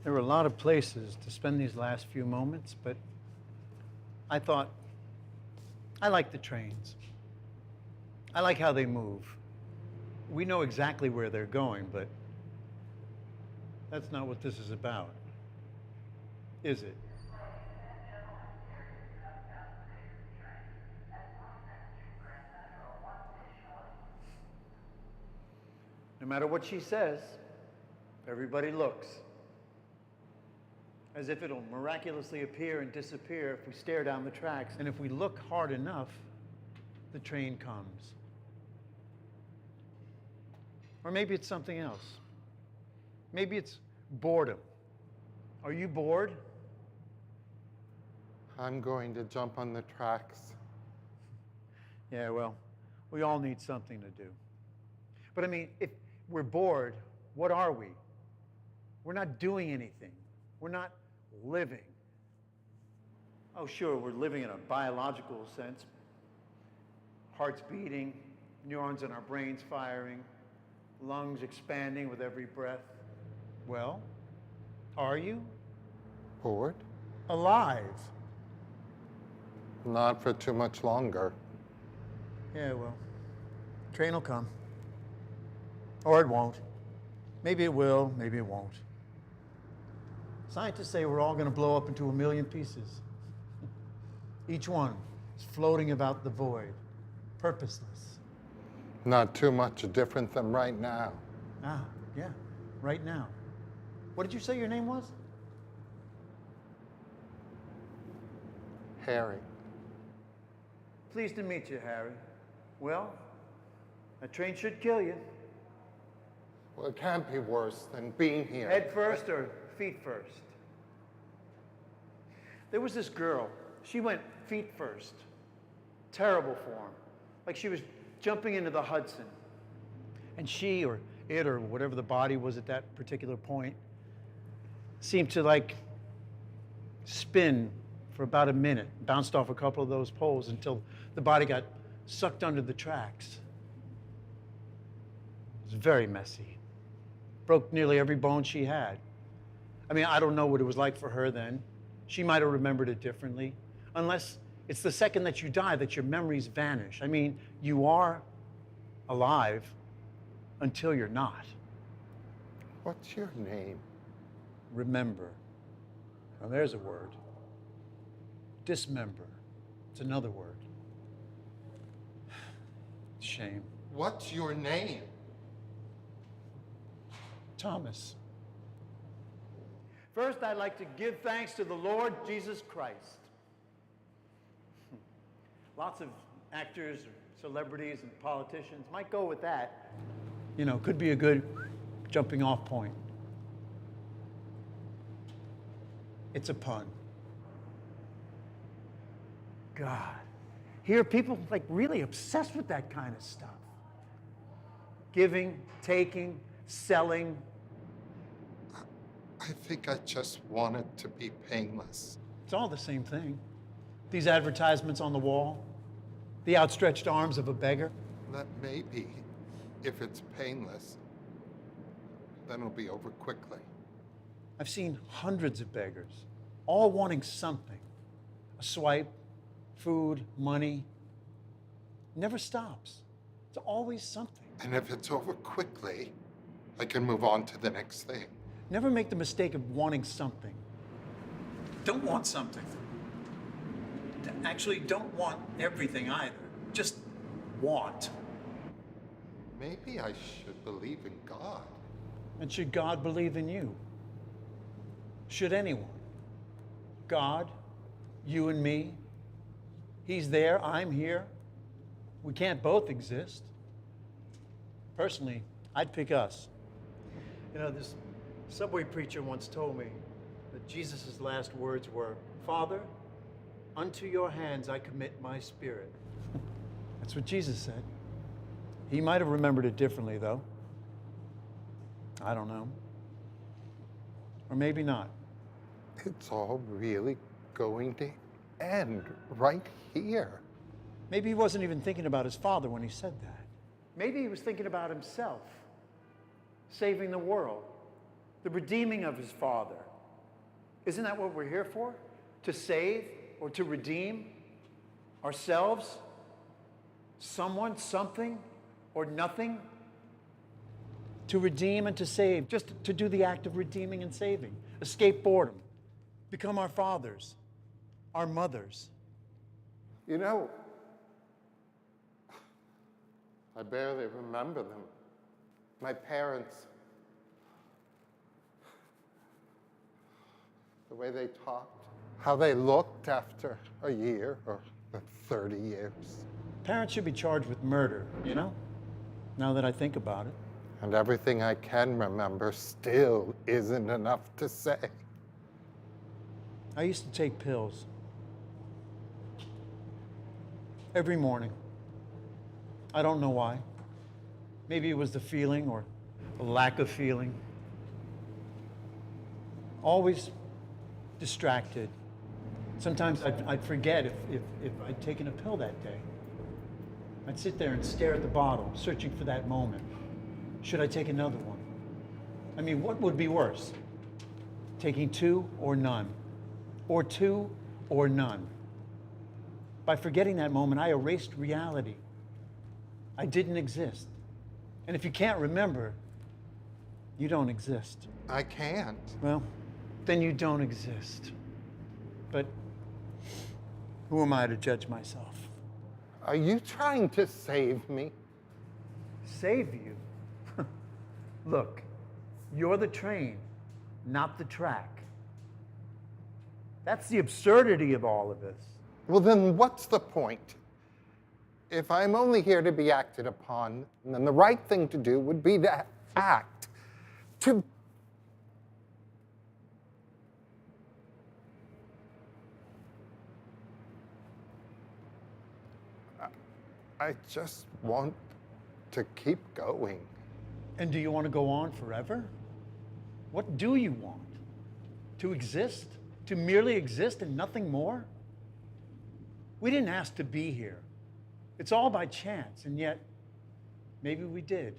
There were a lot of places to spend these last few moments, but I thought, I like the trains. I like how they move. We know exactly where they're going, but that's not what this is about, is it? No matter what she says, everybody looks. As if it'll miraculously appear and disappear if we stare down the tracks. And if we look hard enough, the train comes. Or maybe it's something else. Maybe it's boredom. Are you bored? I'm going to jump on the tracks. Yeah, well, we all need something to do. But I mean, if we're bored, what are we? We're not doing anything. We're not living. Oh, sure, we're living in a biological sense. Hearts beating, neurons in our brains firing, lungs expanding with every breath. Well, are you? Bored? Alive. Not for too much longer. Yeah, well, train will come. Or it won't. Maybe it will, maybe it won't. Scientists say we're all going to blow up into a million pieces. Each one is floating about the void, purposeless. Not too much different than right now. Ah, yeah, right now. What did you say your name was? Harry. Pleased to meet you, Harry. Well, a train should kill you. Well, it can't be worse than being here. Head first or feet first? There was this girl. She went feet first. Terrible form. Like she was jumping into the Hudson. And she or it or whatever the body was at that particular point seemed to like spin for about a minute, bounced off a couple of those poles until the body got sucked under the tracks. It was very messy. Broke nearly every bone she had. I mean, I don't know what it was like for her then. She might have remembered it differently, unless it's the second that you die that your memories vanish. I mean, you are alive until you're not. What's your name? Remember. Now there's a word. Dismember. It's another word. Shame. What's your name? Thomas. First, I'd like to give thanks to the Lord Jesus Christ. Lots of actors, celebrities, and politicians might go with that. You know, could be a good jumping off point. It's a pun. God. Hear people like really obsessed with that kind of stuff. Giving, taking, selling. I think I just want it to be painless. It's all the same thing. These advertisements on the wall, the outstretched arms of a beggar. That may be, if it's painless, then it'll be over quickly. I've seen hundreds of beggars, all wanting something. A swipe, food, money. It never stops. It's always something. And if it's over quickly, I can move on to the next thing. Never make the mistake of wanting something. Don't want something. Actually, don't want everything either. Just want. Maybe I should believe in God. And should God believe in you? Should anyone? God, you and me. He's there, I'm here. We can't both exist. Personally, I'd pick us. You know, this subway preacher once told me that Jesus' last words were, "Father, unto your hands I commit my spirit." That's what Jesus said. He might have remembered it differently, though. I don't know. Or maybe not. It's all really going to end right here. Maybe he wasn't even thinking about his father when he said that. Maybe he was thinking about himself, saving the world, the redeeming of his father. Isn't that what we're here for? To save or to redeem ourselves, someone, something, or nothing? To redeem and to save, just to do the act of redeeming and saving. Escape boredom. Become our fathers, our mothers. You know, I barely remember them. My parents, the way they talked, how they looked after a year or 30 years. Parents should be charged with murder, you know? Now that I think about it. And everything I can remember still isn't enough to say. I used to take pills every morning. I don't know why. Maybe it was the feeling or a lack of feeling. Always distracted. Sometimes I'd forget if I'd taken a pill that day. I'd sit there and stare at the bottle, searching for that moment. Should I take another one? I mean, what would be worse? Taking two or none? Or two or none? By forgetting that moment, I erased reality. I didn't exist. And if you can't remember, you don't exist. I can't. Well, then you don't exist. But who am I to judge myself? Are you trying to save me? Save you? Look, you're the train, not the track. That's the absurdity of all of this. Well, then what's the point? If I'm only here to be acted upon, then the right thing to do would be to act. I just want to keep going. And do you want to go on forever? What do you want? To exist? To merely exist and nothing more? We didn't ask to be here. It's all by chance, and yet maybe we did.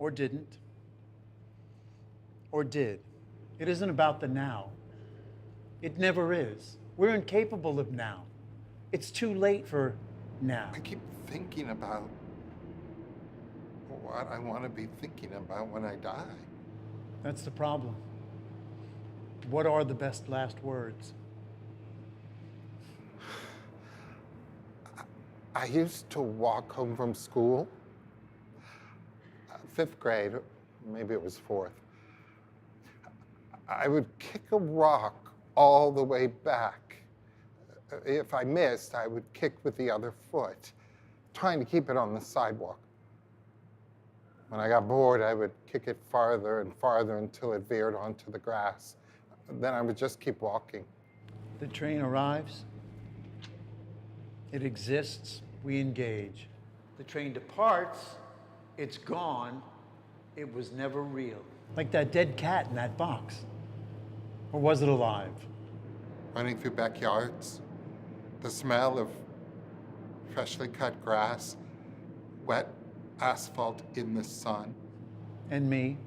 Or didn't. Or did. It isn't about the now. It never is. We're incapable of now. It's too late for now. I keep thinking about what I want to be thinking about when I die. That's the problem. What are the best last words? I used to walk home from school, 5th grade, maybe it was 4th. I would kick a rock all the way back. If I missed, I would kick with the other foot, trying to keep it on the sidewalk. When I got bored, I would kick it farther and farther until it veered onto the grass. Then I would just keep walking. The train arrives. It exists. We engage. The train departs. It's gone. It was never real. Like that dead cat in that box. Or was it alive? Running through backyards, the smell of freshly cut grass, wet asphalt in the sun. And me,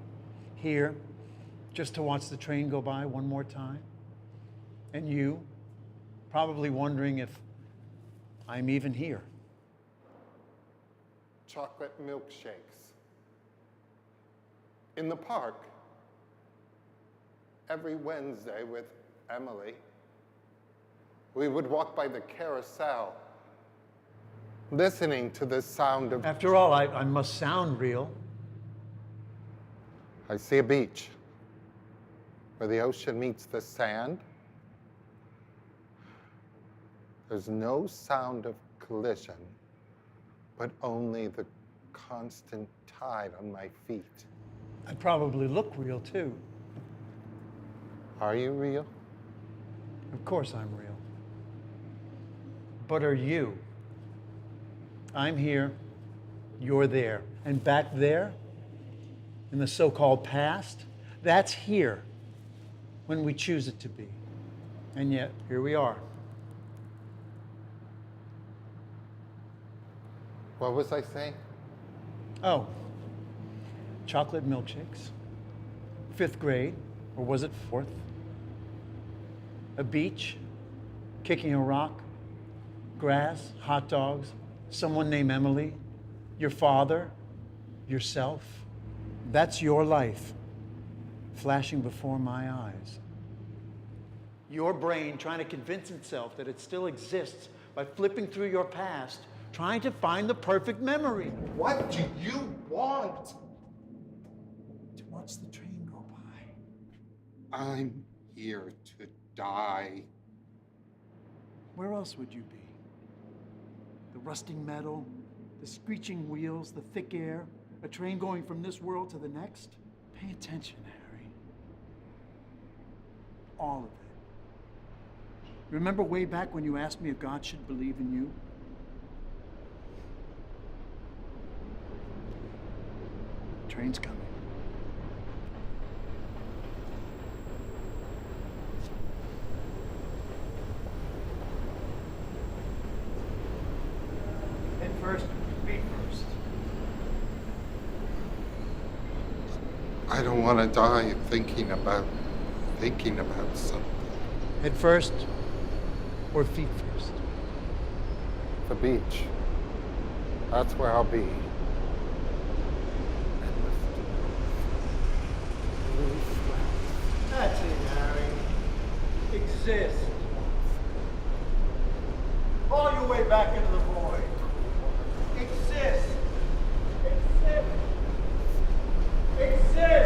here, just to watch the train go by one more time. And you, probably wondering if I'm even here. Chocolate milkshakes. In the park, every Wednesday with Emily, we would walk by the carousel, listening to the sound of... After all, I must sound real. I see a beach where the ocean meets the sand. There's no sound of collision, but only the constant tide on my feet. I probably look real too. Are you real? Of course I'm real. But are you? I'm here, you're there. And back there, in the so-called past, that's here when we choose it to be. And yet, here we are. What was I saying? Oh, chocolate milkshakes. 5th grade, or was it 4th? A beach, kicking a rock, grass, hot dogs, someone named Emily, your father, yourself. That's your life flashing before my eyes. Your brain trying to convince itself that it still exists by flipping through your past, trying to find the perfect memory. What do you want? To watch the train go by. I'm here to die. Where else would you be? The rusting metal, the screeching wheels, the thick air, a train going from this world to the next? Pay attention, Harry. All of it. Remember way back when you asked me if God should believe in you? The train's coming. Head first, feet first. I don't want to die thinking about something. Head first or feet first? The beach. That's where I'll be. That's it, Harry. Exist. All your way back into the void. Exist. Exist. Exist.